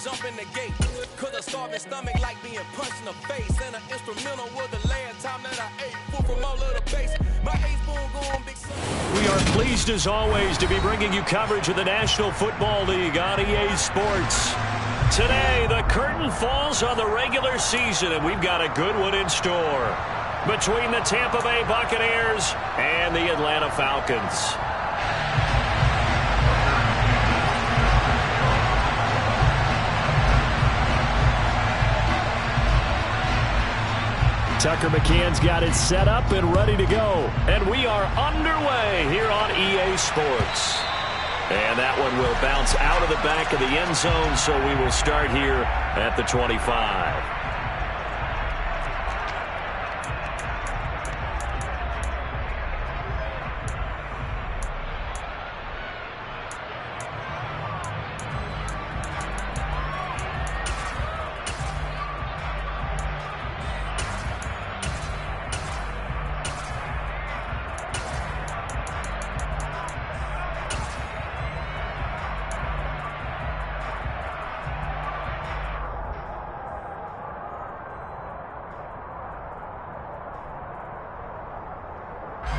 jump in the gate. Cause a starving stomach like being punched in the face. And an instrumental was the last time that I ate. Food from all of the base. My ace spoon going big. We are pleased as always to be bringing you coverage of the National Football League on EA Sports. Today, the curtain falls on the regular season, and we've got a good one in store between the Tampa Bay Buccaneers and the Atlanta Falcons. Tucker McCann's got it set up and ready to go. And we are underway here on EA Sports. And that one will bounce out of the back of the end zone, so we will start here at the 25.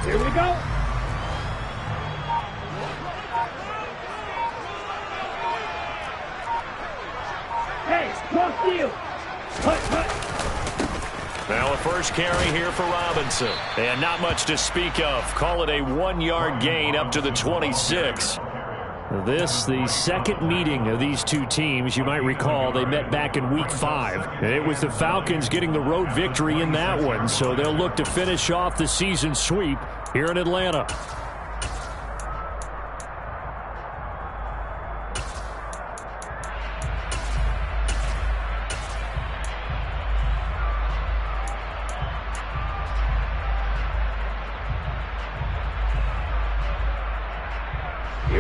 Here we go. Hey, cross field. Now a first carry here for Robinson. And not much to speak of. Call it a 1-yard gain up to the 26. This, the second meeting of these two teams. You might recall they met back in Week 5. And it was the Falcons getting the road victory in that one. So they'll look to finish off the season sweep here in Atlanta.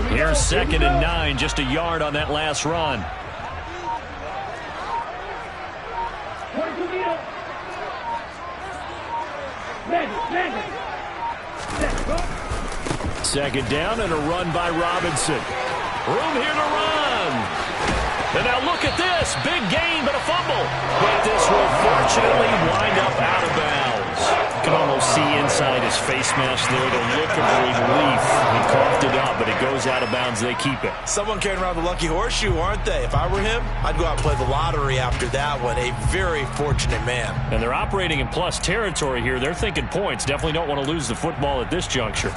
Here's 2nd and 9, just a yard on that last run. Second down and a run by Robinson. Room here to run. And now look at this. Big gain, but a fumble. But this will fortunately wind up out of bounds. You can almost see inside his face mask there the look of relief. He coughed it up, but it goes out of bounds. They keep it. Someone carrying around the lucky horseshoe, aren't they? If I were him, I'd go out and play the lottery after that one. A very fortunate man. And they're operating in plus territory here. They're thinking points. Definitely don't want to lose the football at this juncture.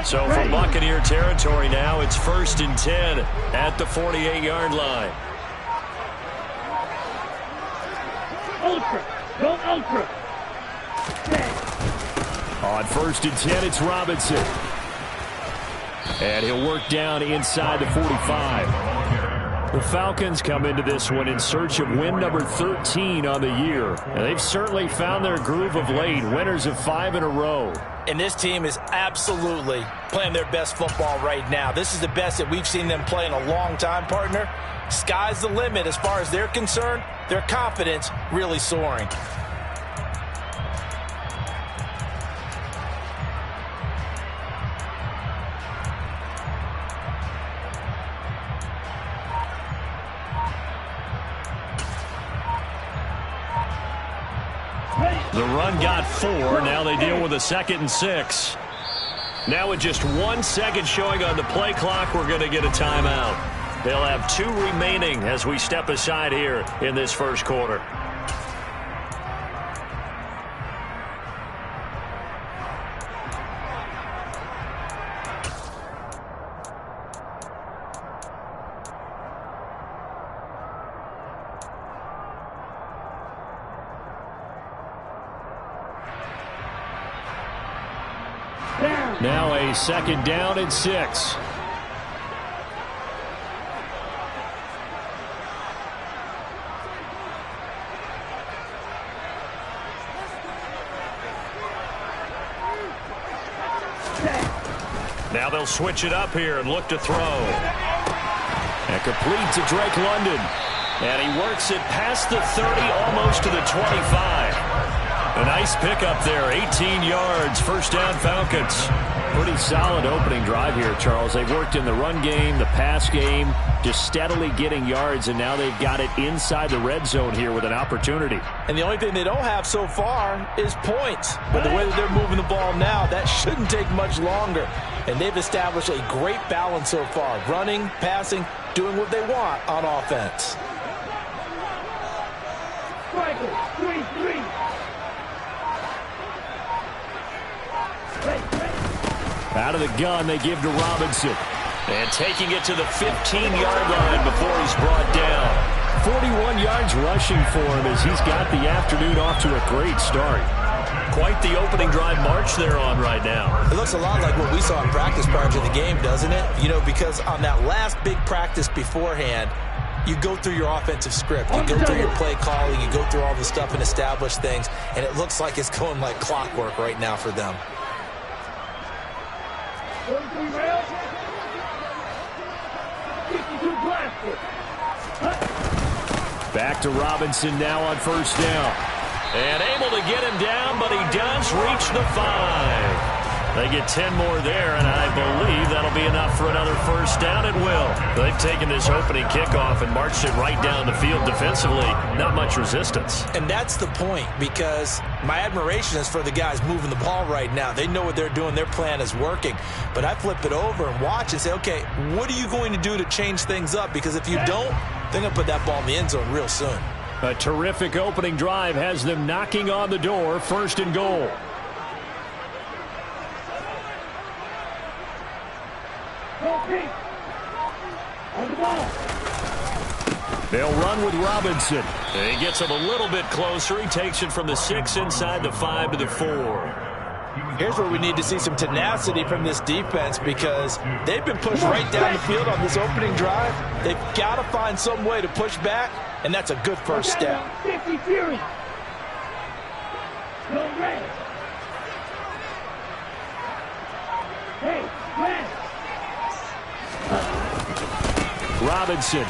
So from Buccaneer territory now, it's 1st and 10 at the 48-yard line. Ultra. Go ultra. On 1st and 10, it's Robinson. And he'll work down inside the 45. The Falcons come into this one in search of win number 13 on the year. And they've certainly found their groove of late, winners of 5 in a row. And this team is absolutely playing their best football right now. This is the best that we've seen them play in a long time, partner. Sky's the limit as far as they're concerned. Their confidence really soaring. The run got 4. Now they deal with a 2nd and 6. Now with just 1 second showing on the play clock, we're going to get a timeout. They'll have 2 remaining as we step aside here in this first quarter. Now a 2nd down and 6. Now they'll switch it up here and look to throw. And complete to Drake London. And he works it past the 30, almost to the 25. A nice pickup there, 18 yards, first down Falcons. Pretty solid opening drive here, Charles. They've worked in the run game, the pass game, just steadily getting yards, and now they've got it inside the red zone here with an opportunity. And the only thing they don't have so far is points. But the way that they're moving the ball now, that shouldn't take much longer. And they've established a great balance so far, running, passing, doing what they want on offense. Striker, 3-3. Out of the gun, they give to Robinson. And taking it to the 15-yard line before he's brought down. 41 yards rushing for him as he's got the afternoon off to a great start. Quite the opening drive march they're on right now. It looks a lot like what we saw in practice prior to the game, doesn't it? You know, because on that last big practice beforehand, you go through your offensive script. You go through your play calling. You go through all the stuff and establish things. And it looks like it's going like clockwork right now for them. Back to Robinson now on first down. And able to get him down, but he does reach the 5. They get 10 more there, and I believe that'll be enough for another first down. It will. They've taken this opening kickoff and marched it right down the field defensively. Not much resistance. And that's the point, because my admiration is for the guys moving the ball right now. They know what they're doing. Their plan is working. But I flip it over and watch and say, okay, what are you going to do to change things up? Because if you don't, they're going to put that ball in the end zone real soon. A terrific opening drive has them knocking on the door, first and goal. They'll run with Robinson. He gets him a little bit closer. He takes it from the 6 inside the 5 to the 4. Here's where we need to see some tenacity from this defense, because they've been pushed right down the field on this opening drive. They've got to find some way to push back, and that's a good first step. Robinson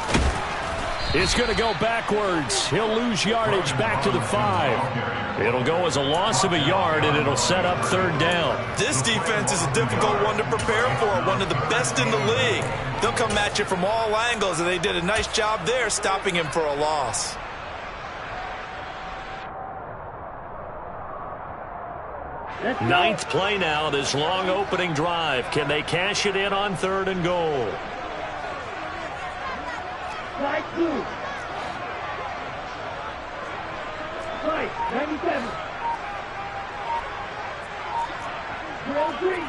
is going to go backwards. He'll lose yardage back to the 5. It'll go as a loss of a yard, and it'll set up third down. This defense is a difficult one to prepare for, one of the best in the league. They'll come at you from all angles, and they did a nice job there stopping him for a loss. Ninth play now, this long opening drive. Can they cash it in on third and goal? Slide 2. Slide 97. Drill 3.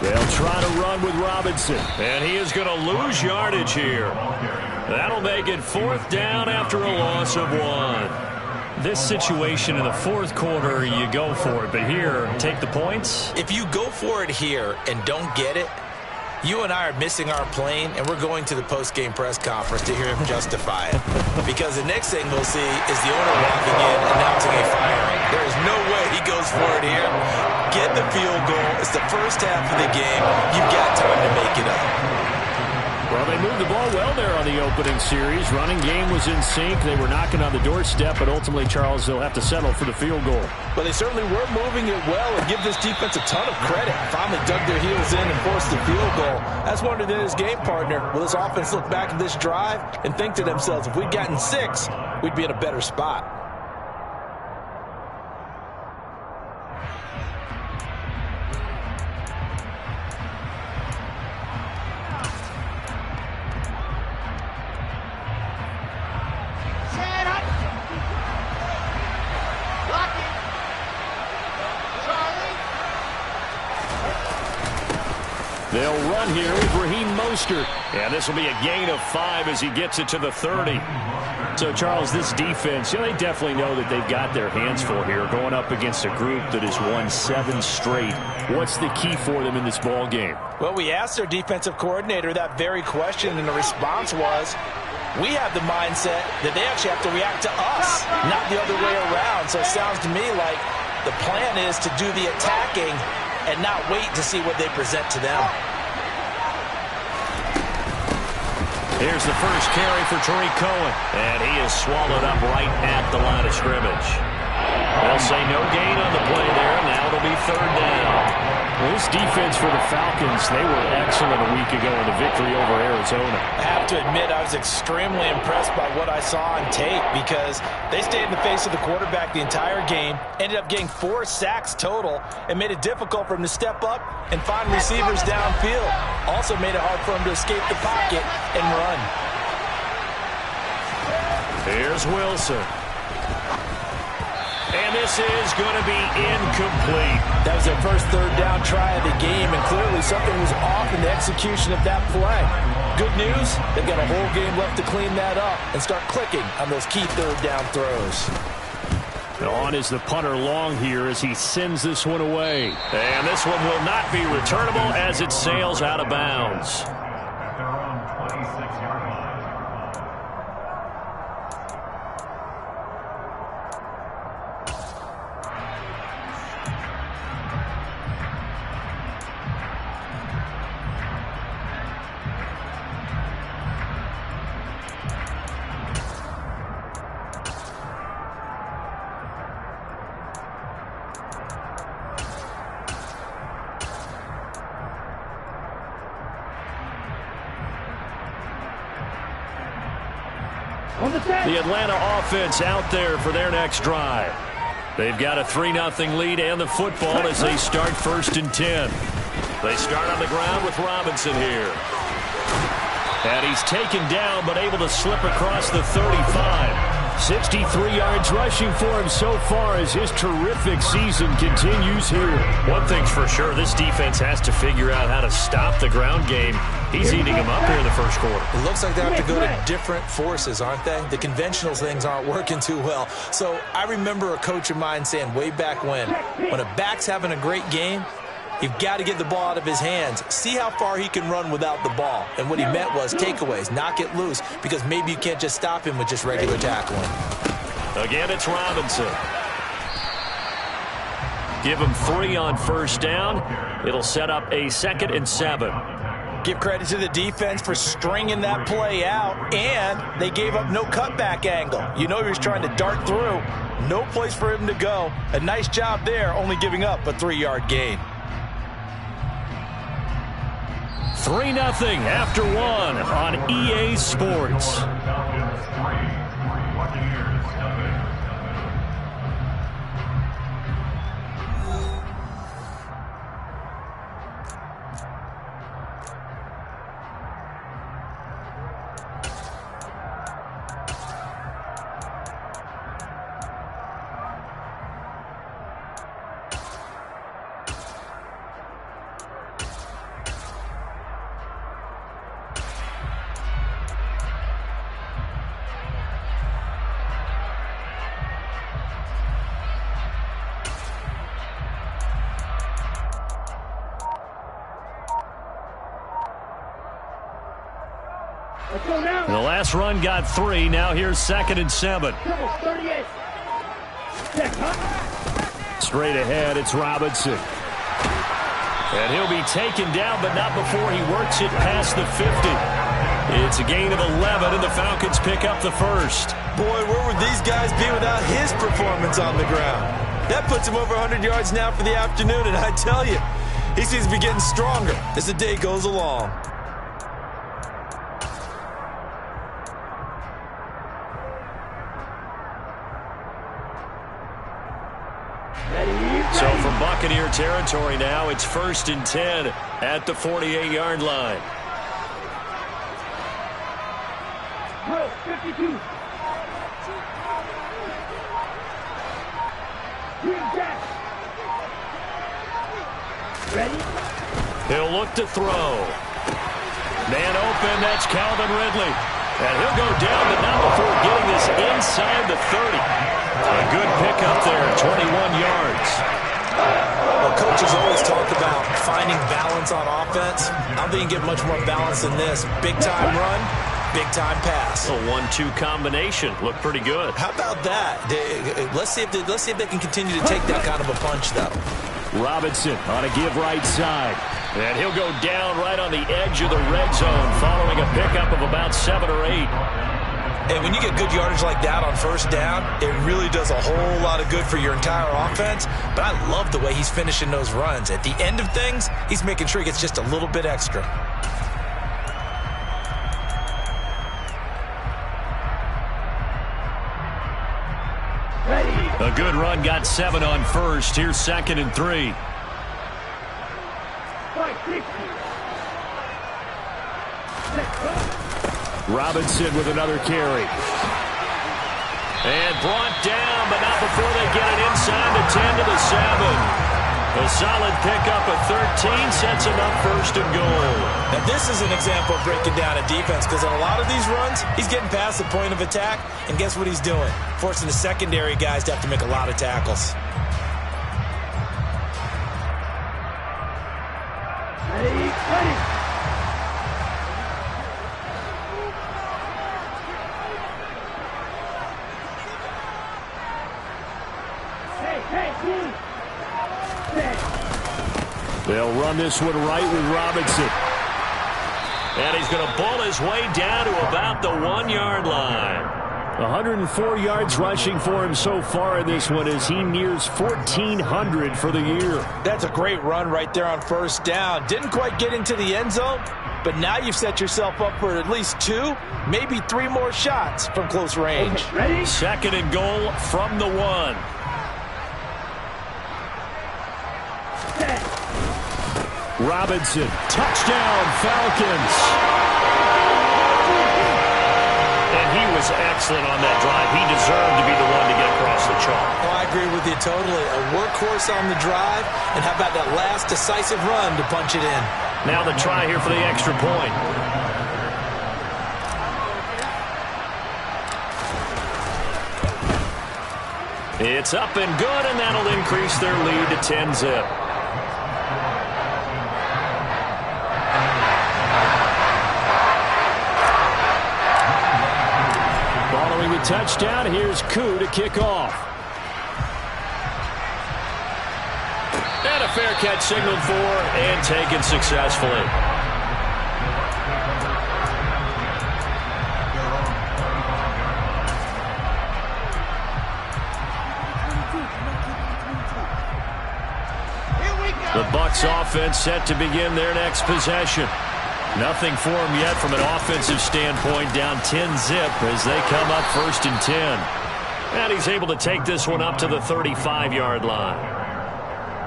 They'll try to run with Robinson, and he is going to lose yardage here. That'll make it fourth down after a loss of 1. This situation in the fourth quarter, you go for it. But here, take the points. If you go for it here and don't get it, you and I are missing our plane, and we're going to the post-game press conference to hear him justify it. Because the next thing we'll see is the owner walking in, announcing a firing. There is no way he goes for it here. Get the field goal. It's the first half of the game. You've got time to make it up. Well, they moved the ball well there on the opening series. Running game was in sync. They were knocking on the doorstep, but ultimately, Charles, they'll have to settle for the field goal. But they certainly were moving it well, and give this defense a ton of credit. Finally dug their heels in and forced the field goal. That's one of his game partner. Will this offense look back at this drive and think to themselves, if we'd gotten 6, we'd be in a better spot. They'll run here with Raheem Mostert. And this will be a gain of 5 as he gets it to the 30. So, Charles, this defense, they definitely know that they've got their hands full here, going up against a group that has won 7 straight. What's the key for them in this ball game? Well, we asked their defensive coordinator that very question, and the response was, we have the mindset that they actually have to react to us, not the other way around. So it sounds to me like the plan is to do the attacking and not wait to see what they present to them. Here's the first carry for Tariq Cohen. And he is swallowed up right at the line of scrimmage. They'll say no gain on the play there. Now it'll be third down. Well, this defense for the Falcons, they were excellent a week ago in the victory over Arizona. I have to admit, I was extremely impressed by what I saw on tape because they stayed in the face of the quarterback the entire game, ended up getting 4 sacks total, and made it difficult for him to step up and find receivers downfield. Also made it hard for him to escape the pocket and run. Here's Wilson. And this is going to be incomplete. That was their first third down try of the game, and clearly something was off in the execution of that play. Good news, they've got a whole game left to clean that up and start clicking on those key third down throws. On is the punter long here as he sends this one away. And this one will not be returnable as it sails out of bounds. The Atlanta offense out there for their next drive. They've got a 3-0 lead and the football as they start 1st and 10. They start on the ground with Robinson here. And he's taken down but able to slip across the 35. 63 yards rushing for him so far as his terrific season continues here. One thing's for sure, this defense has to figure out how to stop the ground game. He's eating them up here in the first quarter. It looks like they have to go to different forces, aren't they? The conventional things aren't working too well. So I remember a coach of mine saying way back when a back's having a great game, you've got to get the ball out of his hands. See how far he can run without the ball. And what he meant was takeaways, knock it loose, because maybe you can't just stop him with just regular tackling. Again, it's Robinson. Give him 3 on first down. It'll set up a 2nd and 7. Give credit to the defense for stringing that play out, and they gave up no cutback angle. You know he was trying to dart through. No place for him to go. A nice job there, only giving up a 3-yard gain. 3-0 after 1 on EA Sports. The last run got 3. Now here's 2nd and 7. Straight ahead, it's Robinson. And he'll be taken down, but not before he works it past the 50. It's a gain of 11, and the Falcons pick up the first. Boy, where would these guys be without his performance on the ground? That puts him over 100 yards now for the afternoon, and I tell you, he seems to be getting stronger as the day goes along. So from Buccaneer territory now, it's 1st and 10 at the 48-yard line. 52. Ready? He'll look to throw. Man open, that's Calvin Ridley. And he'll go down, but not before getting this inside the 30. A good pickup there, 21 yards. Well, coaches always talk about finding balance on offense. I don't think you get much more balance than this. Big-time run, big-time pass. A 1-2 combination. Looked pretty good. How about that? Let's see if they can continue to take that kind of a punch, though. Robinson on a give right side. And he'll go down right on the edge of the red zone following a pickup of about 7 or 8. And when you get good yardage like that on first down, it really does a whole lot of good for your entire offense. But I love the way he's finishing those runs. At the end of things, he's making sure he gets just a little bit extra. A good run got 7 on first. Here's 2nd and 3. Robinson with another carry. And brought down, but not before they get it inside the 10 to the 7. A solid pickup of 13 sets him up 1st and goal. Now this is an example of breaking down a defense, because on a lot of these runs, he's getting past the point of attack, and guess what he's doing? Forcing the secondary guys to have to make a lot of tackles. Ready. They'll run this one right with Robinson. And he's going to bull his way down to about the 1-yard line. 104 yards rushing for him so far in this one as he nears 1,400 for the year. That's a great run right there on first down. Didn't quite get into the end zone, but now you've set yourself up for at least 2, maybe 3 more shots from close range. Ready? 2nd and goal from the 1. Robinson, touchdown, Falcons. And he was excellent on that drive. He deserved to be the one to get across the chalk. Oh, I agree with you totally. A workhorse on the drive, and how about that last decisive run to punch it in? Now the try here for the extra point. It's up and good, and that'll increase their lead to 10-zip. Following the touchdown, here's Koo to kick off. And a fair catch signaled for and taken successfully. The Bucs offense set to begin their next possession. Nothing for him yet from an offensive standpoint, down 10-zip as they come up 1st and 10. And he's able to take this one up to the 35-yard line.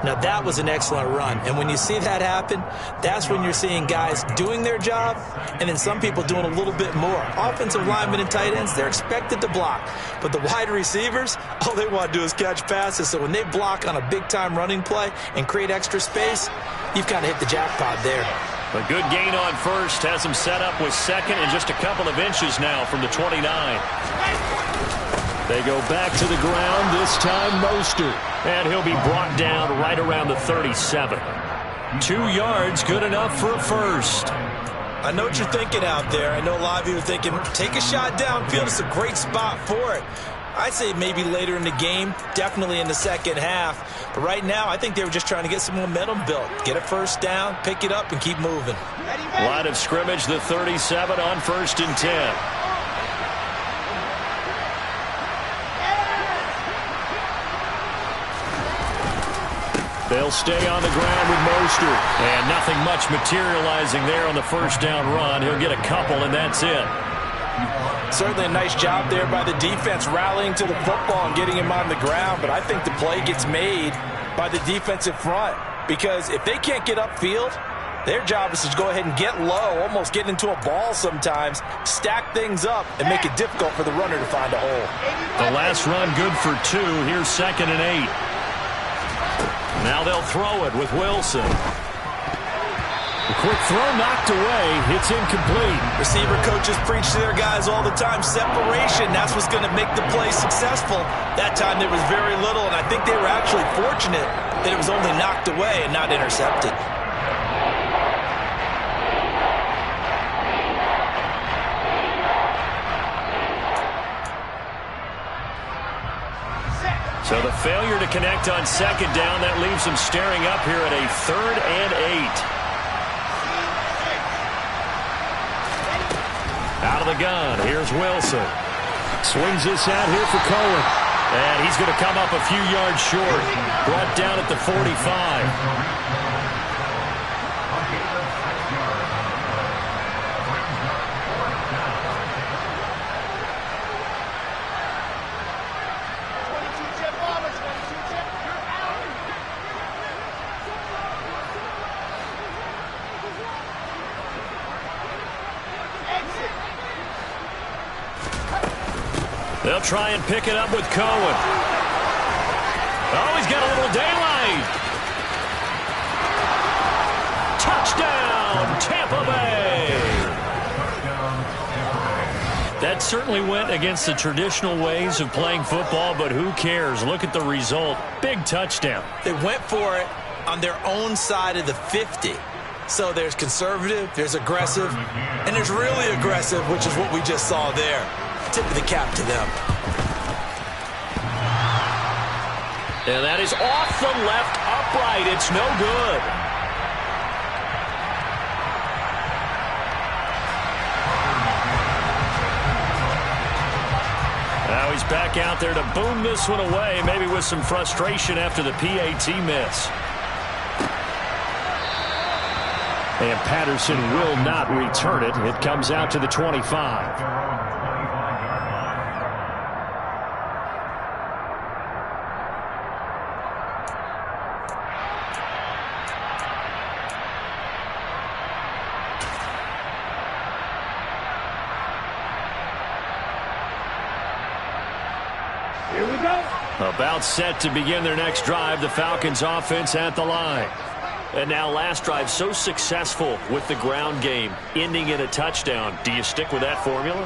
Now that was an excellent run, and when you see that happen, that's when you're seeing guys doing their job and then some people doing a little bit more. Offensive linemen and tight ends, they're expected to block, but the wide receivers, all they want to do is catch passes. So when they block on a big-time running play and create extra space, you've kind of hit the jackpot there. A good gain on first has him set up with 2nd and just a couple of inches now from the 29. They go back to the ground, this time Mostert. And he'll be brought down right around the 37. 2 yards, good enough for a first. I know what you're thinking out there. I know a lot of you are thinking, take a shot downfield. It's a great spot for it. I'd say maybe later in the game, definitely in the second half. But right now, I think they were just trying to get some momentum built. Get a first down, pick it up, and keep moving. Line of scrimmage, the 37 on 1st and 10. They'll stay on the ground with Mostert. And nothing much materializing there on the first down run. He'll get a couple, and that's it. Certainly a nice job there by the defense rallying to the football and getting him on the ground. But I think the play gets made by the defensive front. Because if they can't get upfield, their job is to go ahead and get low, almost get into a ball sometimes, stack things up, and make it difficult for the runner to find a hole. The last run good for 2. Here's 2nd and 8. Now they'll throw it with Wilson. The quick throw knocked away. It's incomplete. Receiver coaches preach to their guys all the time. Separation, that's what's going to make the play successful. That time there was very little, and I think they were actually fortunate that it was only knocked away and not intercepted. So the failure to connect on 2nd down, that leaves them staring up here at a 3rd and 8. out of the gun. Here's Wilson. Swings this out here for Cohen. And he's going to come up a few yards short. Brought down at the 45. They'll try and pick it up with Cohen. Oh, he's got a little daylight. Touchdown, Tampa Bay. That certainly went against the traditional ways of playing football, but who cares? Look at the result. Big touchdown. They went for it on their own side of the 50. So there's conservative, there's aggressive, and there's really aggressive, which is what we just saw there. Tip of the cap to them. And that is off the left upright. It's no good. Now he's back out there to boom this one away, maybe with some frustration after the PAT miss. And Patterson will not return it. It comes out to the 25. Here we go. About set to begin their next drive, the Falcons offense at the line. And now last drive so successful with the ground game, ending in a touchdown. Do you stick with that formula?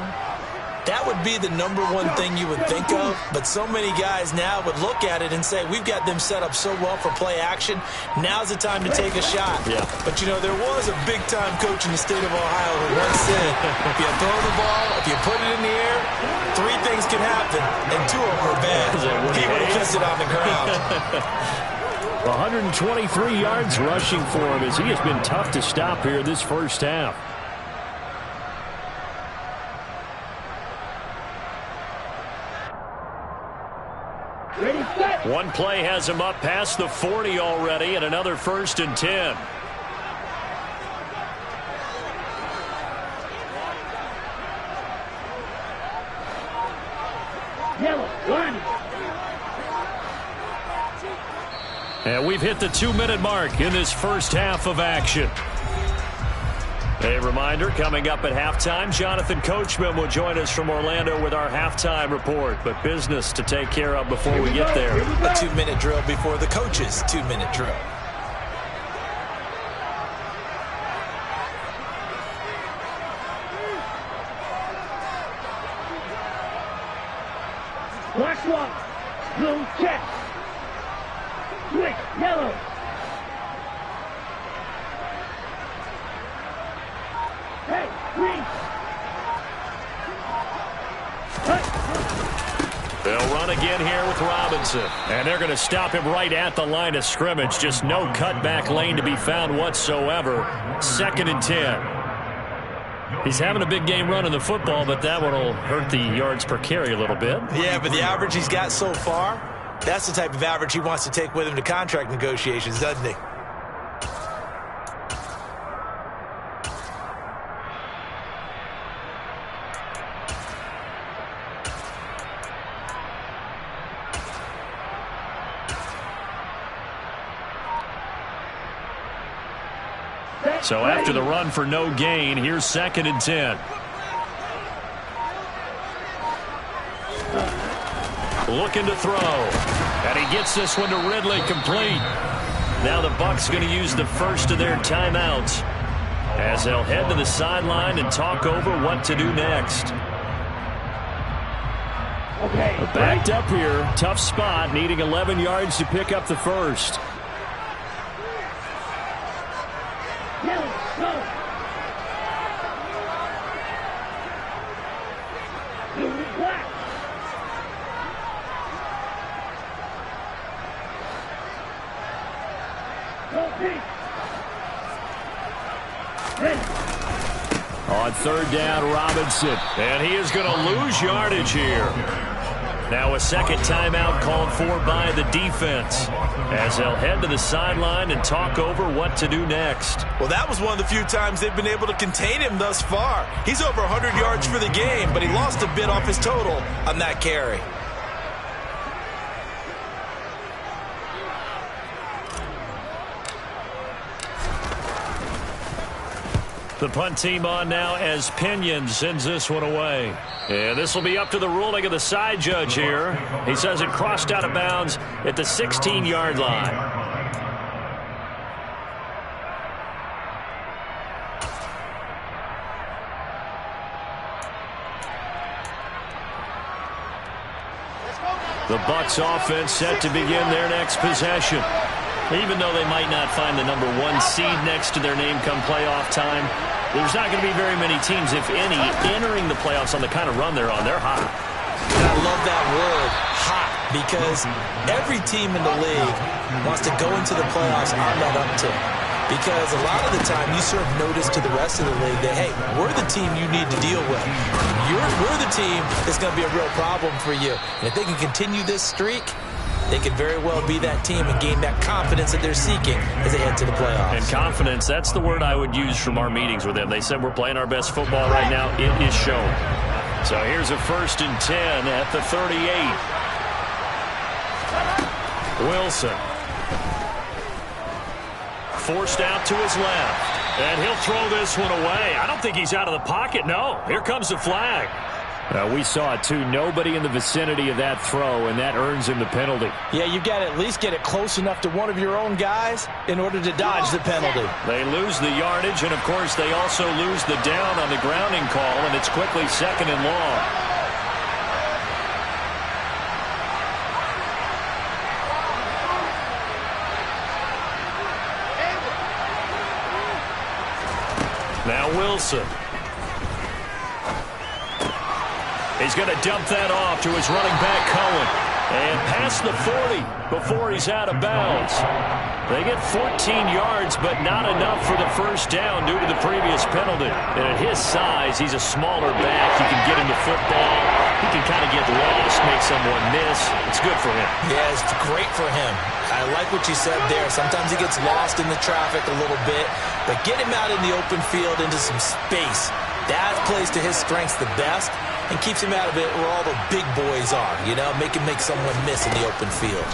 That would be the number one thing you would think of, but so many guys now would look at it and say, we've got them set up so well for play action. Now's the time to take a shot. Yeah. But, you know, there was a big-time coach in the state of Ohio who once said, if you throw the ball, if you put it in the air, 3 things can happen, and 2 of them are bad. He would have kept it on the ground. 123 yards rushing for him as he has been tough to stop here this first half. Ready, set. One play has him up past the 40 already, and another 1st and 10. Yellow, line. And we've hit the 2-minute mark in this first half of action. A reminder, coming up at halftime, Jonathan Coachman will join us from Orlando with our halftime report. But business to take care of before we get there. A 2-minute drill before the coach's 2-minute drill. Black swap. Blue check. Switch, yellow. Hey, green. They'll run again here with Robinson. And they're going to stop him right at the line of scrimmage. Just no cutback lane to be found whatsoever. 2nd and 10. He's having a big game running the football, but that one will hurt the yards per carry a little bit. Yeah, but the average he's got so far, that's the type of average he wants to take with him to contract negotiations, doesn't he? So after the run for no gain, here's 2nd and 10. Looking to throw. And he gets this one to Ridley, complete. Now the Bucs going to use the first of their timeouts as they'll head to the sideline and talk over what to do next. Okay. Backed up here. Tough spot, needing 11 yards to pick up the first. Yellow, go. Blue, black. Go pink. Red. On third down, Robinson. And he is going to lose yardage here. Now a second timeout called for by the defense as they'll head to the sideline and talk over what to do next. Well, that was one of the few times they've been able to contain him thus far. He's over 100 yards for the game, but he lost a bit off his total on that carry. The punt team on now as Pinion sends this one away. And this will be up to the ruling of the side judge here. He says it crossed out of bounds at the 16-yard line. The Bucs offense set to begin their next possession. Even though they might not find the number 1 seed next to their name come playoff time, there's not going to be very many teams, if any, entering the playoffs on the kind of run they're on. They're hot. I love that word, hot, because every team in the league wants to go into the playoffs on that uptick. Because a lot of the time you serve notice to the rest of the league that, hey, we're the team you need to deal with. We're the team that's going to be a real problem for you. And if they can continue this streak, they could very well be that team and gain that confidence that they're seeking as they head to the playoffs. And confidence, that's the word I would use from our meetings with them. They said we're playing our best football right now. It is showing. So here's a 1st and 10 at the 38. Wilson. Forced out to his left. And he'll throw this one away. I don't think he's out of the pocket. No, here comes the flag. We saw it, too. Nobody in the vicinity of that throw, and that earns him the penalty. Yeah, you've got to at least get it close enough to one of your own guys in order to dodge the penalty. They lose the yardage, and, of course, they also lose the down on the grounding call, and it's quickly 2nd and long. Now Wilson. He's going to dump that off to his running back, Cohen. And past the 40 before he's out of bounds. They get 14 yards, but not enough for the first down due to the previous penalty. And at his size, he's a smaller back. He can get into football. He can kind of get lost, make someone miss. It's good for him. Yeah, it's great for him. I like what you said there. Sometimes he gets lost in the traffic a little bit, but get him out in the open field into some space. That plays to his strengths the best and keeps him out of it where all the big boys are, you know, make someone miss in the open field.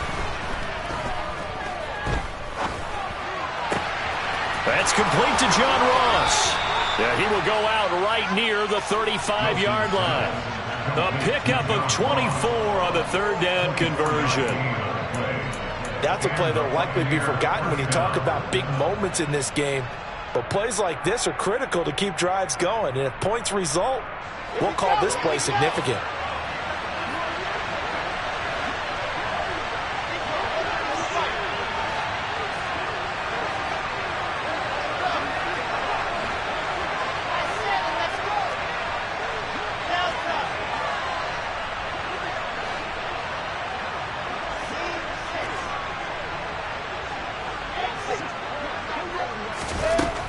That's complete to John Ross. Yeah, he will go out right near the 35-yard line. A pickup of 24 on the 3rd down conversion. That's a play that will likely be forgotten when you talk about big moments in this game. But plays like this are critical to keep drives going. And if points result, we'll call this play significant.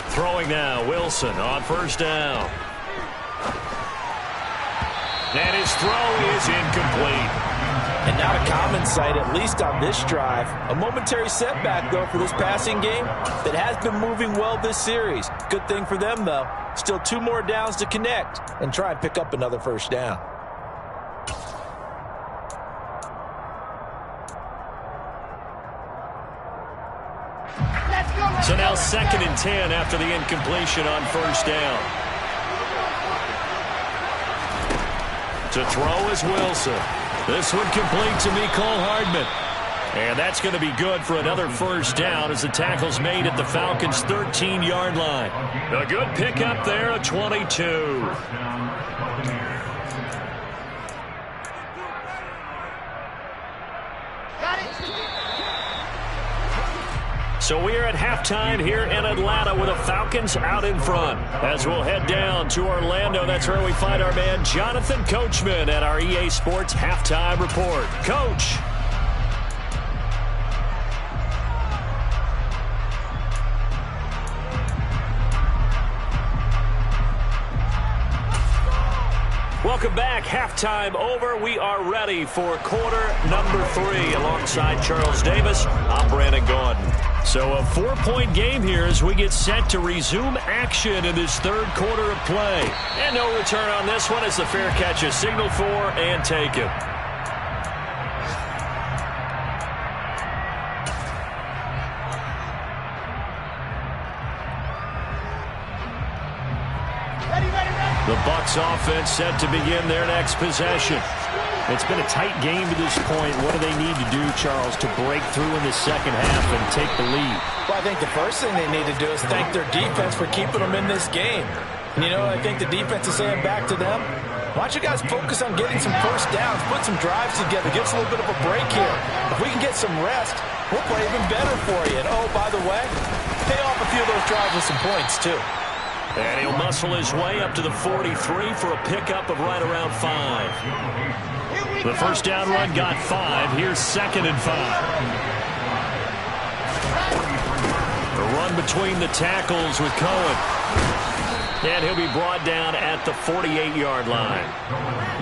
Throwing now, Wilson on 1st down. And his throw is incomplete. And not a common sight, at least on this drive. A momentary setback, though, for this passing game that has been moving well this series. Good thing for them, though. Still 2 more downs to connect and try and pick up another 1st down. So now 2nd and 10 after the incompletion on 1st down. To throw is Wilson. This one complete to Mecole Hardman. And that's going to be good for another 1st down as the tackle's made at the Falcons' 13-yard line. A good pickup there, a 22. So we are at halftime here in Atlanta with the Falcons out in front. As we'll head down to Orlando, that's where we find our man Jonathan Coachman at our EA Sports Halftime Report. Coach. Welcome back. Halftime over. We are ready for quarter number 3. Alongside Charles Davis, I'm Brandon Gordon. So a 4-point game here as we get set to resume action in this third quarter of play. And no return on this one as the fair catch is signaled for and taken. The Bucs offense set to begin their next possession. It's been a tight game to this point. What do they need to do, Charles, to break through in the second half and take the lead? Well, I think the first thing they need to do is thank their defense for keeping them in this game. And, I think the defense is saying back to them, why don't you guys focus on getting some first downs, put some drives together, give us a little bit of a break here. If we can get some rest, we'll play even better for you. And, oh, by the way, pay off a few of those drives with some points, too. And he'll muscle his way up to the 43 for a pickup of right around 5. The first down run got 5. Here's 2nd and 5. The run between the tackles with Cohen. And he'll be brought down at the 48-yard line.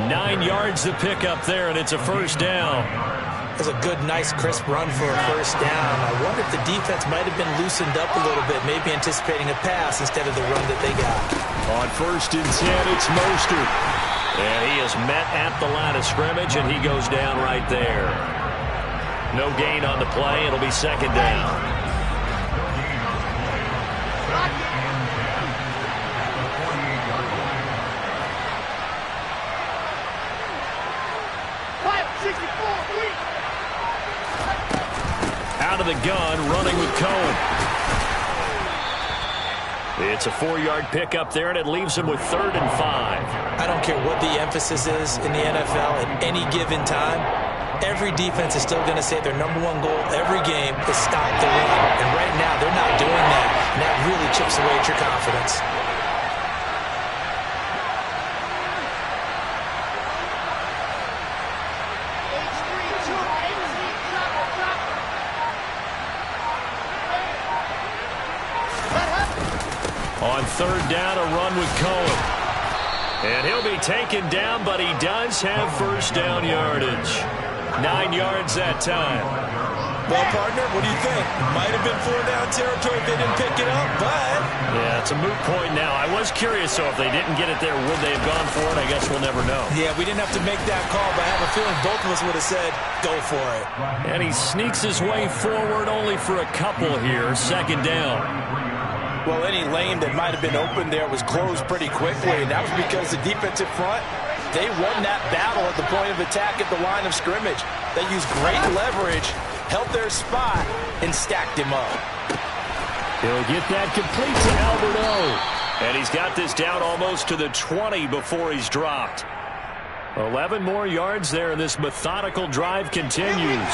9 yards to pick up there, and it's a first down. That's a good, nice, crisp run for a first down. I wonder if the defense might have been loosened up a little bit, maybe anticipating a pass instead of the run that they got. On 1st and 10, it's Mostert. And he is met at the line of scrimmage, and he goes down right there. No gain on the play. It'll be 2nd down. Out of the gun, running with Cohen. It's a 4-yard pickup there, and it leaves him with 3rd and 5. I don't care what the emphasis is in the NFL at any given time. Every defense is still going to say their #1 goal every game is stop the run. And right now, they're not doing that, and that really chips away at your confidence. On 3rd down, a run with Cohen. And he'll be taken down, but he does have first down yardage. 9 yards that time. Well, partner, what do you think? Might have been 4-down territory if they didn't pick it up, but... Yeah, it's a moot point now. I was curious, so if they didn't get it there, would they have gone for it? I guess we'll never know. Yeah, we didn't have to make that call, but I have a feeling both of us would have said, go for it. And he sneaks his way forward only for a couple here. 2nd down. Well, any lane that might have been open there was closed pretty quickly, and that was because the defensive front, they won that battle at the point of attack at the line of scrimmage. They used great leverage, held their spot, and stacked him up. He'll get that complete to Alberto. And he's got this down almost to the 20 before he's dropped. 11 more yards there, and this methodical drive continues.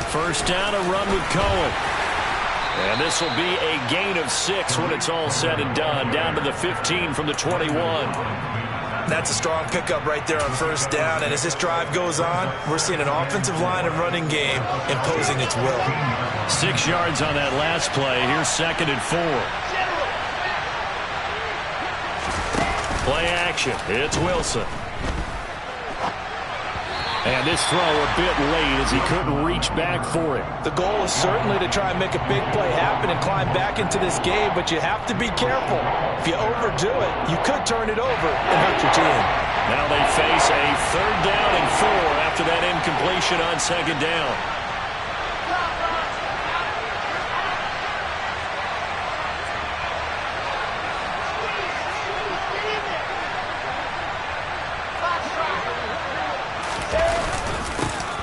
First down, a run with Cohen. And this will be a gain of 6 when it's all said and done. Down to the 15 from the 21. That's a strong pickup right there on first down. And as this drive goes on, we're seeing an offensive line and running game imposing its will. 6 yards on that last play. Here's 2nd and 4. Play action. It's Wilson. And this throw a bit late as he couldn't reach back for it. The goal is certainly to try and make a big play happen and climb back into this game, but you have to be careful. If you overdo it, you could turn it over and hurt your team. Now they face a 3rd down and 4 after that incompletion on 2nd down.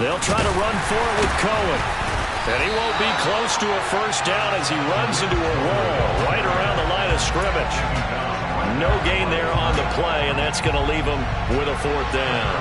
They'll try to run for it with Cohen. And he won't be close to a first down as he runs into a wall right around the line of scrimmage. No gain there on the play, and that's going to leave him with a 4th down.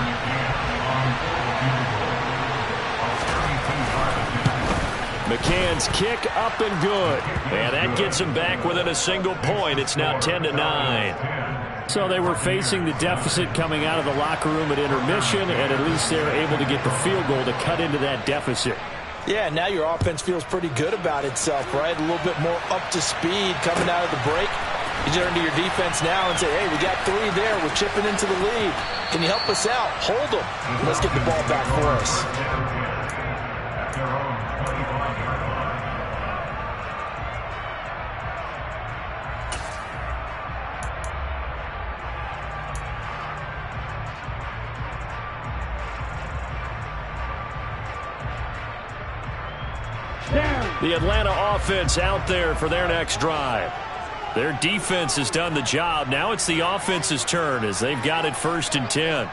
McCann's kick up and good. And that gets him back within a single point. It's now 10-9. So they were facing the deficit coming out of the locker room at intermission, and at least they're able to get the field goal to cut into that deficit. Yeah, now your offense feels pretty good about itself, right? A little bit more up to speed coming out of the break. You turn to your defense now and say, hey, we got 3 there. We're chipping into the lead. Can you help us out? Hold them. Let's get the ball back for us. The Atlanta offense out there for their next drive. Their defense has done the job. Now it's the offense's turn as they've got it 1st and 10.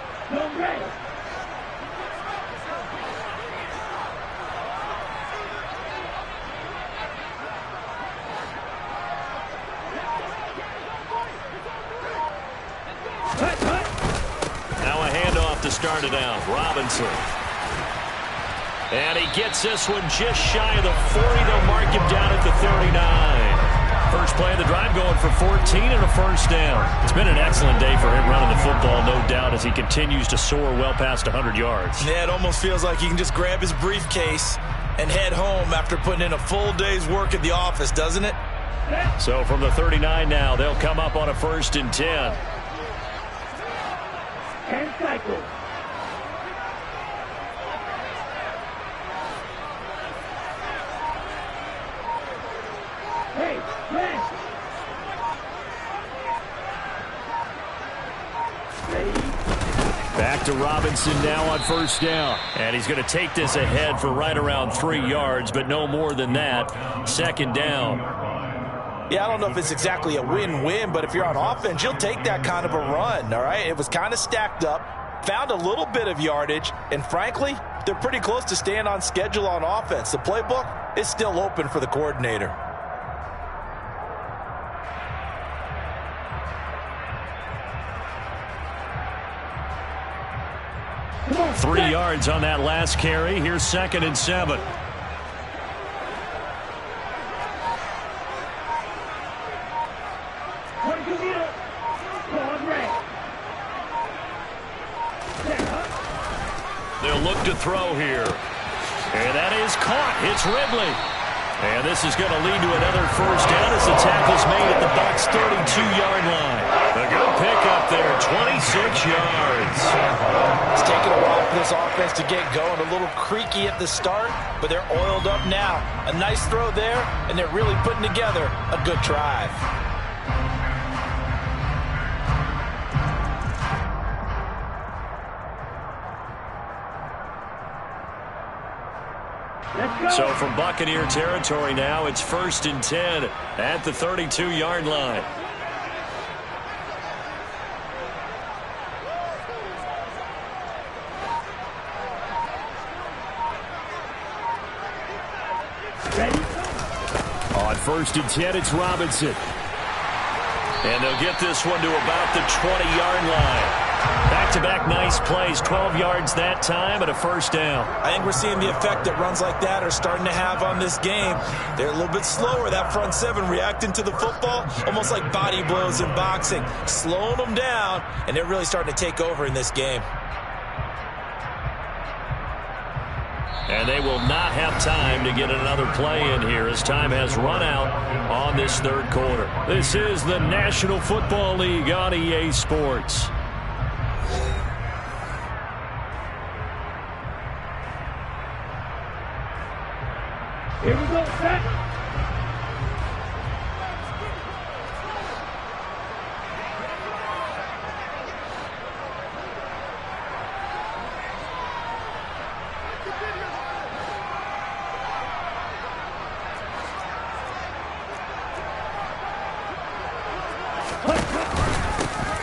Now a handoff to start it out. Robinson. And he gets this one just shy of the 40. They'll mark him down at the 39. First play of the drive going for 14 and a first down. It's been an excellent day for him running the football, no doubt, as he continues to soar well past 100 yards. Yeah, it almost feels like he can just grab his briefcase and head home after putting in a full day's work at the office, doesn't it? So from the 39 now, they'll come up on a 1st and 10. 10 cycles. Hey, man. Back to Robinson now on 1st down. And he's going to take this ahead for right around 3 yards, but no more than that. 2nd down. Yeah, I don't know if it's exactly a win-win, but if you're on offense, you'll take that kind of a run, all right? It was kind of stacked up, found a little bit of yardage, and frankly, they're pretty close to staying on schedule on offense. The playbook is still open for the coordinator. 3 yards on that last carry. Here's 2nd and 7. They'll look to throw here. And that is caught. It's Ridley. And this is going to lead to another first down as the tackle's made at the Bucs' 32-yard line. A good pickup there, 26 yards. It's taken a while for this offense to get going. A little creaky at the start, but they're oiled up now. A nice throw there, and they're really putting together a good drive. So from Buccaneer territory now, it's 1st and 10 at the 32-yard line. On 1st and 10, it's Robinson. And they'll get this one to about the 20-yard line. Back-to-back nice plays, 12 yards that time and a first down. I think we're seeing the effect that runs like that are starting to have on this game. They're a little bit slower, that front seven reacting to the football, almost like body blows in boxing, slowing them down, and they're really starting to take over in this game. And they will not have time to get another play in here as time has run out on this 3rd quarter. This is the National Football League on EA Sports. Here we go, set.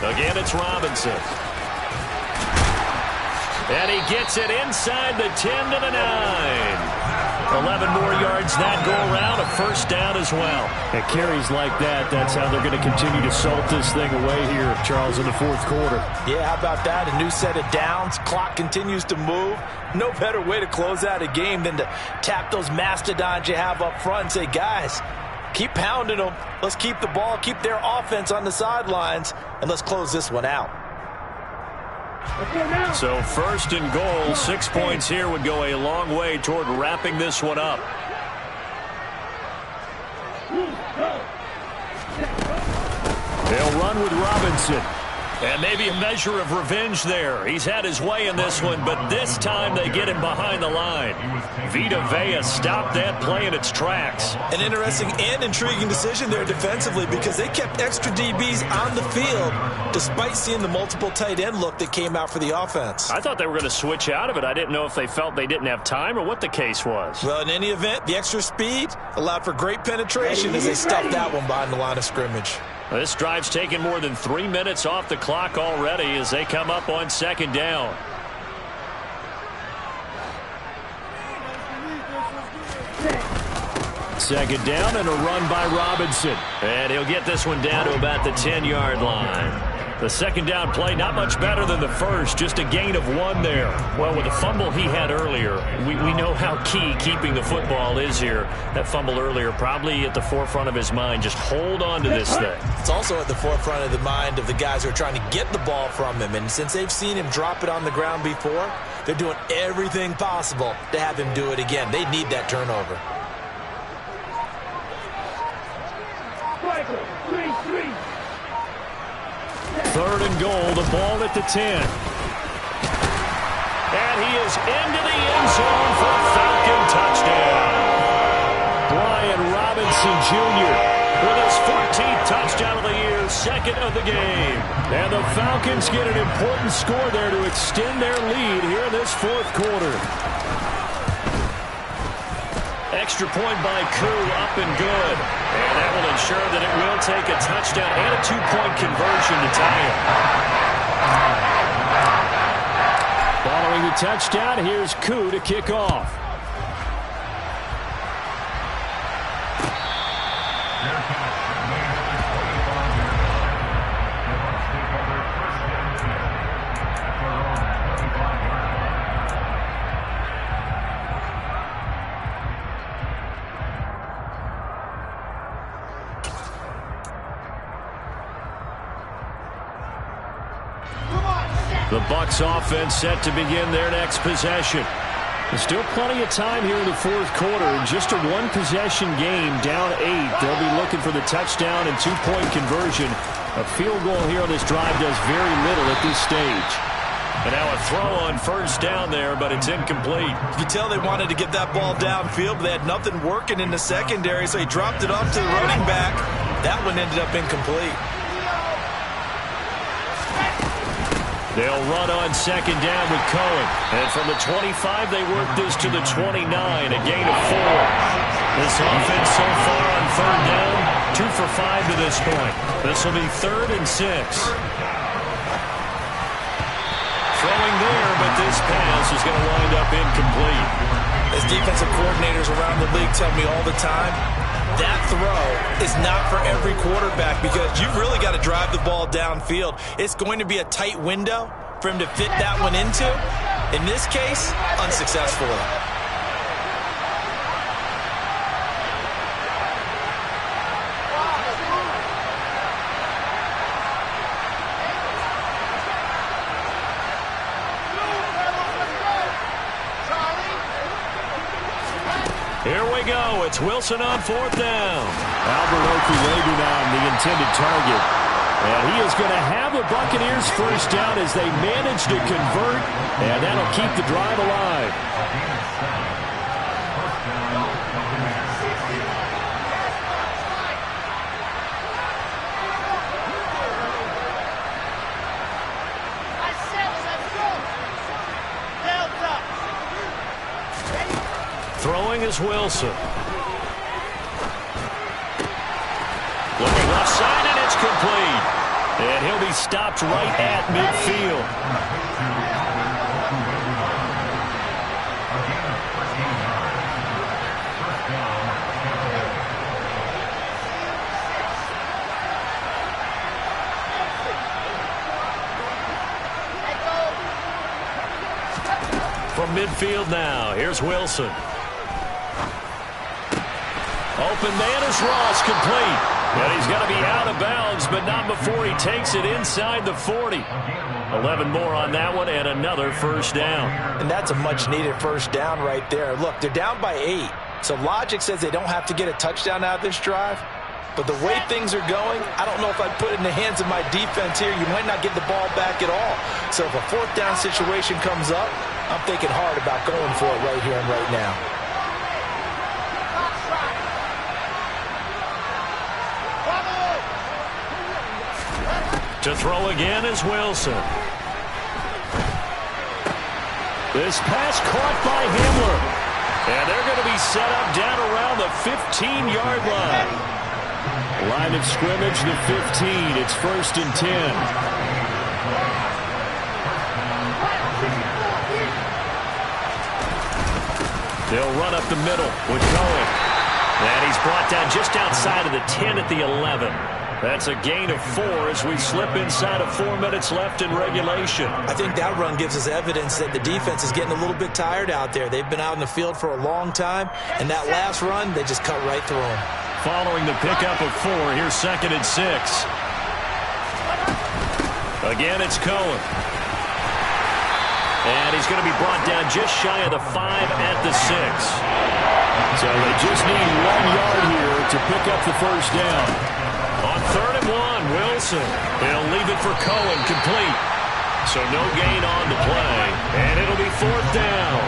Again, it's Robinson. And he gets it inside the 10 to the 9. 11 more yards that go around, a first down as well. And carries like that, that's how they're going to continue to salt this thing away here, Charles, in the 4th quarter. Yeah, how about that? A new set of downs. Clock continues to move. No better way to close out a game than to tap those mastodons you have up front and say, guys, keep pounding them. Let's keep the ball, keep their offense on the sidelines, and let's close this one out. Let's go now. So first and goal, 6 points here would go a long way toward wrapping this one up. They'll run with Robinson. And maybe a measure of revenge there. He's had his way in this one, but this time they get him behind the line. Vita Vea stopped that play in its tracks. An interesting and intriguing decision there defensively because they kept extra DBs on the field despite seeing the multiple tight end look that came out for the offense. I thought they were going to switch out of it. I didn't know if they felt they didn't have time or what the case was. Well, in any event, the extra speed allowed for great penetration as they stuffed that one behind the line of scrimmage. This drive's taken more than 3 minutes off the clock already as they come up on second down. Second down and a run by Robinson. And he'll get this one down to about the 10-yard line. The second down play, not much better than the first, just a gain of 1 there. Well, with the fumble he had earlier, we know how key keeping the football is here. That fumble earlier probably at the forefront of his mind. Just hold on to this thing. It's also at the forefront of the mind of the guys who are trying to get the ball from him. And since they've seen him drop it on the ground before, they're doing everything possible to have him do it again. They need that turnover. Third and goal, the ball at the 10. And he is into the end zone for a Falcon touchdown. Brian Robinson Jr. with his 14th touchdown of the year, second of the game. And the Falcons get an important score there to extend their lead here in this fourth quarter. Extra point by Koo, up and good. And that will ensure that it will take a touchdown and a 2-point conversion to tie it. Following the touchdown, here's Koo to kick off. The Bucs offense set to begin their next possession. There's still plenty of time here in the fourth quarter. Just a one-possession game, down 8. They'll be looking for the touchdown and 2-point conversion. A field goal here on this drive does very little at this stage. And now a throw on first down there, but it's incomplete. You can tell they wanted to get that ball downfield, but they had nothing working in the secondary, so he dropped it off to the running back. That one ended up incomplete. They'll run on second down with Cohen. And from the 25, they work this to the 29, a gain of 4. This offense so far on third down, 2 for 5 to this point. This will be 3rd and 6. Throwing there, but this pass is going to wind up incomplete. As defensive coordinators around the league tell me all the time, that throw is not for every quarterback because you've really got to drive the ball downfield. It's going to be a tight window for him to fit that one into. In this case, unsuccessfully. Here we go. It's Wilson on fourth down. Albert Okwuegbunam on the intended target. And he is going to have the Buccaneers first down as they manage to convert. And that'll keep the drive alive. Throwing is Wilson. Looking left side, and it's complete. And he'll be stopped right at midfield. From midfield now, here's Wilson. Open man is Ross, complete. And he's going to be out of bounds, but not before he takes it inside the 40. 11 more on that one and another first down. And that's a much-needed first down right there. Look, they're down by 8. So logic says they don't have to get a touchdown out of this drive. But the way things are going, I don't know if I'd put it in the hands of my defense here. You might not get the ball back at all. So if a fourth down situation comes up, I'm thinking hard about going for it right here and right now. To throw again is Wilson. This pass caught by Hamler. And they're going to be set up down around the 15-yard line. Line of scrimmage, the 15. It's 1st and 10. They'll run up the middle with Cohen. And he's brought down just outside of the 10 at the 11. That's a gain of 4 as we slip inside of 4 minutes left in regulation. I think that run gives us evidence that the defense is getting a little bit tired out there. They've been out in the field for a long time, and that last run, they just cut right through them. Following the pickup of 4, here's 2nd and 6. Again, it's Cohen. And he's going to be brought down just shy of the 5 at the 6. So they just need 1 yard here to pick up the first down. On 3rd and 1, Wilson. They'll leave it for Cohen, complete. So no gain on the play, and it'll be 4th down.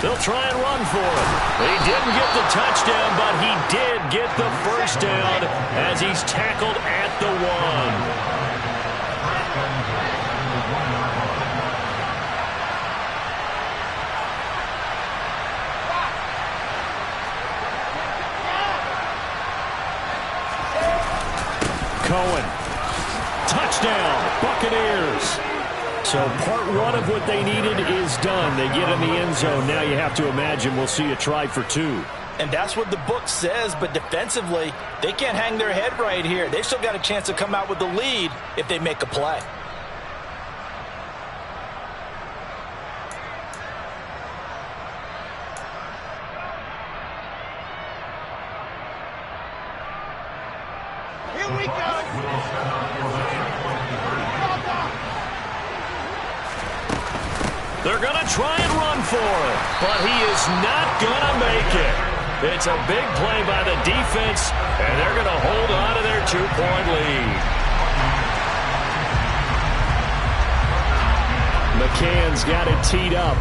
They'll try and run for him. He didn't get the touchdown, but he did get the first down as he's tackled at the 1. Cohen. Touchdown, Buccaneers. So part 1 of what they needed is done. They get in the end zone. Now you have to imagine we'll see a try for 2. And that's what the book says, but defensively, they can't hang their head right here. They've still got a chance to come out with the lead if they make a play. Here we go. They're going to try and run for it, but he is not going to make it. It's a big play by the defense, and they're going to hold on to their 2-point lead. McCann's got it teed up.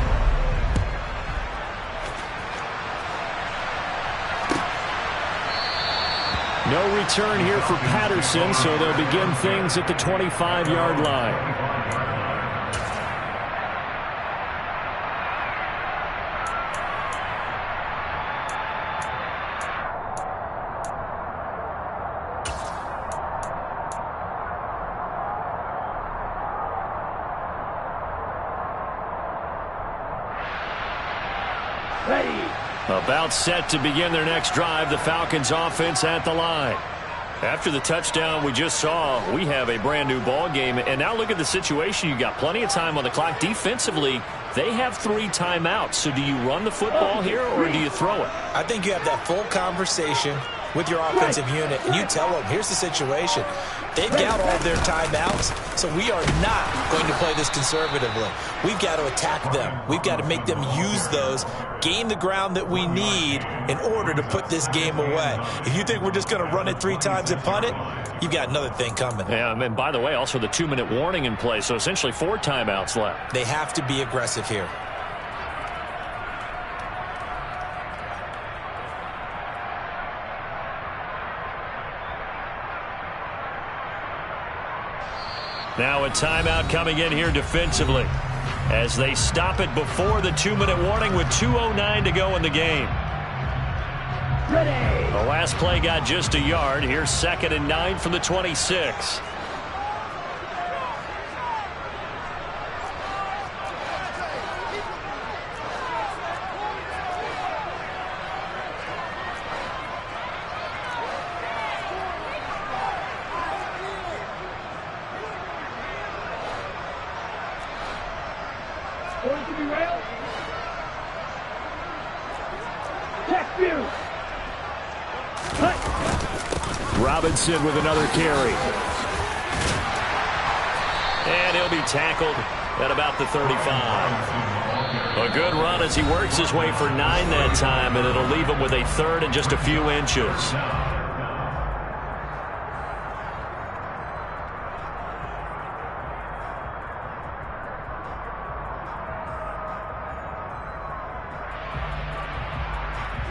No return here for Patterson, so they'll begin things at the 25-yard line. About set to begin their next drive, the Falcons offense at the line. After the touchdown we just saw, we have a brand new ball game. And now look at the situation. You got plenty of time on the clock. Defensively, they have 3 timeouts. So do you run the football here or do you throw it? I think you have that full conversation with your offensive unit, and you tell them, here's the situation. They've got all their timeouts, so we are not going to play this conservatively. We've got to attack them. We've got to make them use those, gain the ground that we need in order to put this game away. If you think we're just going to run it 3 times and punt it, you've got another thing coming. Yeah, and by the way, also the 2-minute warning in play, so essentially 4 timeouts left. They have to be aggressive here. Now a timeout coming in here defensively as they stop it before the 2-minute warning with 2:09 to go in the game. Ready. The last play got just a yard. Here's 2nd and 9 from the 26. Going to be railed. Check view. Cut. Robinson with another carry. And he'll be tackled at about the 35. A good run as he works his way for 9 that time, and it'll leave him with a third and just a few inches.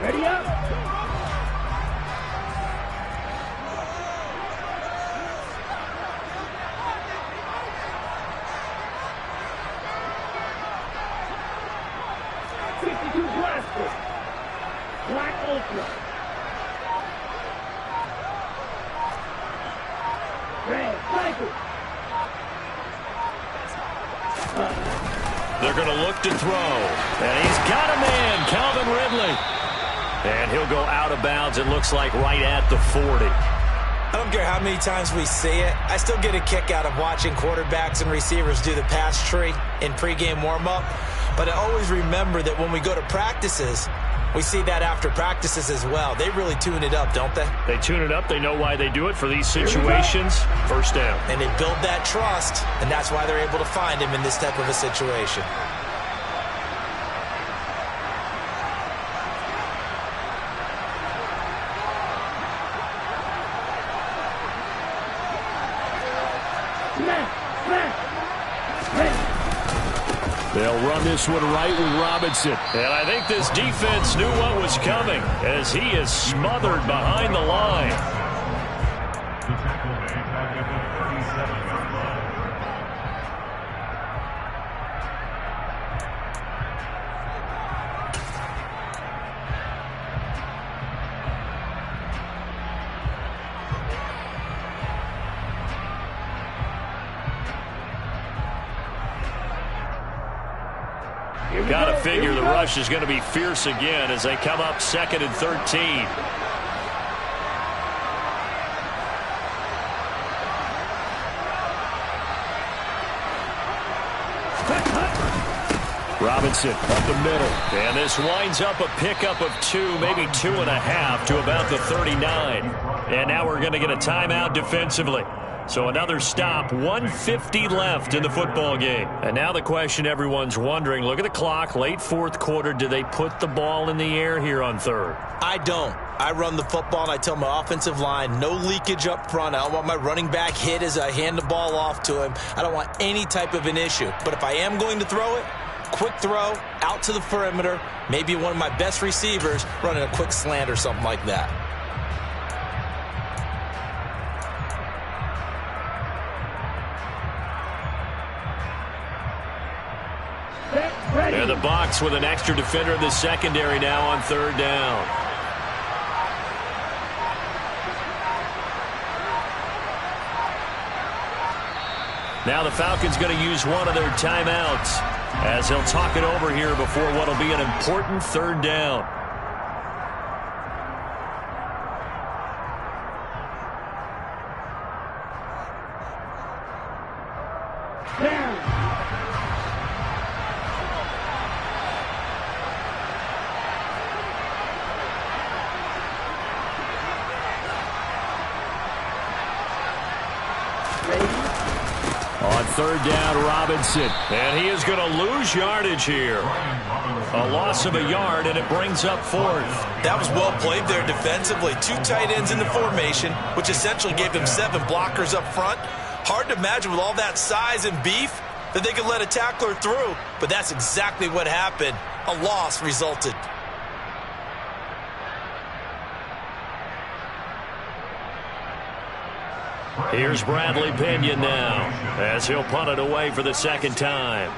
Ready up. Black Ultra. Red Cycle. They're going to look to throw. And he's got a man, Calvin Ridley. And he'll go out of bounds, it looks like, right at the 40. I don't care how many times we see it. I still get a kick out of watching quarterbacks and receivers do the pass tree in pregame warm-up. But I always remember that when we go to practices, we see that after practices as well. They really tune it up, don't they? They tune it up. They know why they do it for these situations. First down. And they build that trust, and that's why they're able to find him in this type of a situation. They'll run this one right with Robinson. And I think this defense knew what was coming as he is smothered behind the line. Got to figure the rush is going to be fierce again as they come up 2nd and 13. Robinson up the middle. And this winds up a pickup of 2, maybe 2.5 to about the 39. And now we're going to get a timeout defensively. So another stop, 1:50 left in the football game. And now the question everyone's wondering, look at the clock, late 4th quarter, do they put the ball in the air here on 3rd? I don't. I run the football and I tell my offensive line, no leakage up front. I don't want my running back hit as I hand the ball off to him. I don't want any type of an issue. But if I am going to throw it, quick throw, out to the perimeter, maybe one of my best receivers running a quick slant or something like that. And the box with an extra defender in the secondary now on 3rd down. Now the Falcons going to use one of their timeouts as he'll talk it over here before what will be an important 3rd down. On 3rd down, Robinson. And he is going to lose yardage here. A loss of a yard, and it brings up 4th. That was well played there defensively. 2 tight ends in the formation, which essentially gave them 7 blockers up front. Hard to imagine with all that size and beef that they could let a tackler through. But that's exactly what happened. A loss resulted. Here's Bradley Pinion now as he'll punt it away for the 2nd time.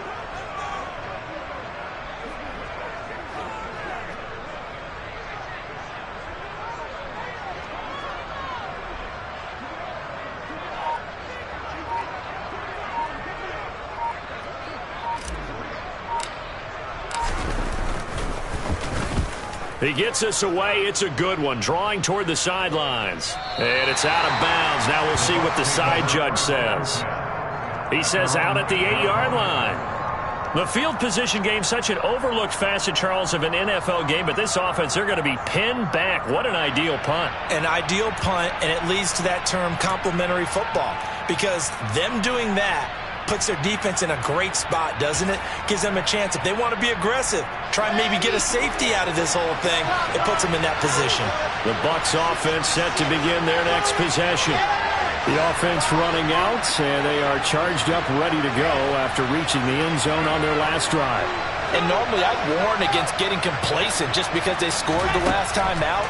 He gets us away. It's a good one. Drawing toward the sidelines. And it's out of bounds. Now we'll see what the side judge says. He says out at the 8-yard line. The field position game, such an overlooked facet, Charles, of an NFL game, but this offense, they're going to be pinned back. What an ideal punt. An ideal punt, and it leads to that term complementary football, because them doing that puts their defense in a great spot, doesn't it? Gives them a chance. If they want to be aggressive, try and maybe get a safety out of this whole thing, it puts them in that position. The Bucs offense set to begin their next possession. The offense running out, and they are charged up, ready to go after reaching the end zone on their last drive. And normally I'd warn against getting complacent just because they scored the last time out.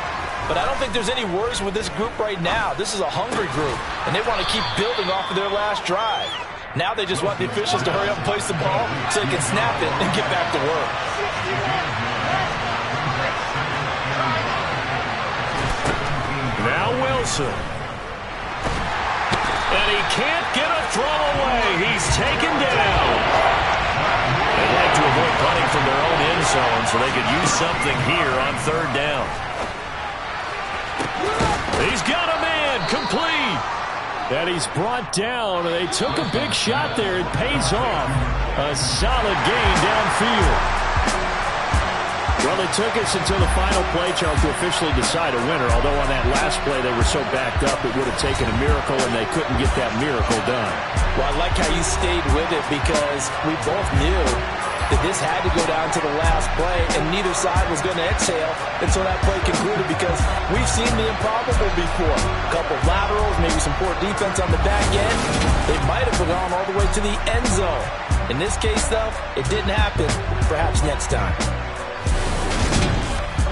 But I don't think there's any worries with this group right now. This is a hungry group, and they want to keep building off of their last drive. Now they just want the officials to hurry up and place the ball so they can snap it and get back to work. Now Wilson. And he can't get a throw away. He's taken down. They'd like to avoid punting from their own end zone so they could use something here on third down. He's got a man, complete. And he's brought down. They took a big shot there. It pays off. A solid gain downfield. Well, it took us until the final play, Charles, to officially decide a winner. Although on that last play they were so backed up, it would have taken a miracle, and they couldn't get that miracle done. Well, I like how you stayed with it, because we both knew that this had to go down to the last play, and neither side was going to exhale until that play concluded, because we've seen the improbable before. A couple of laterals, maybe some poor defense on the back end. They might have gone all the way to the end zone. In this case, though, it didn't happen. Perhaps next time.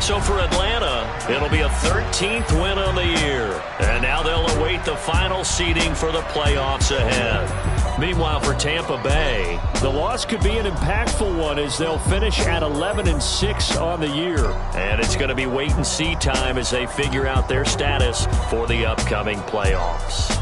So for Atlanta, it'll be a 13th win on the year. And now they'll await the final seeding for the playoffs ahead. Meanwhile, for Tampa Bay, the loss could be an impactful one as they'll finish at 11-6 on the year. And it's going to be wait-and-see time as they figure out their status for the upcoming playoffs.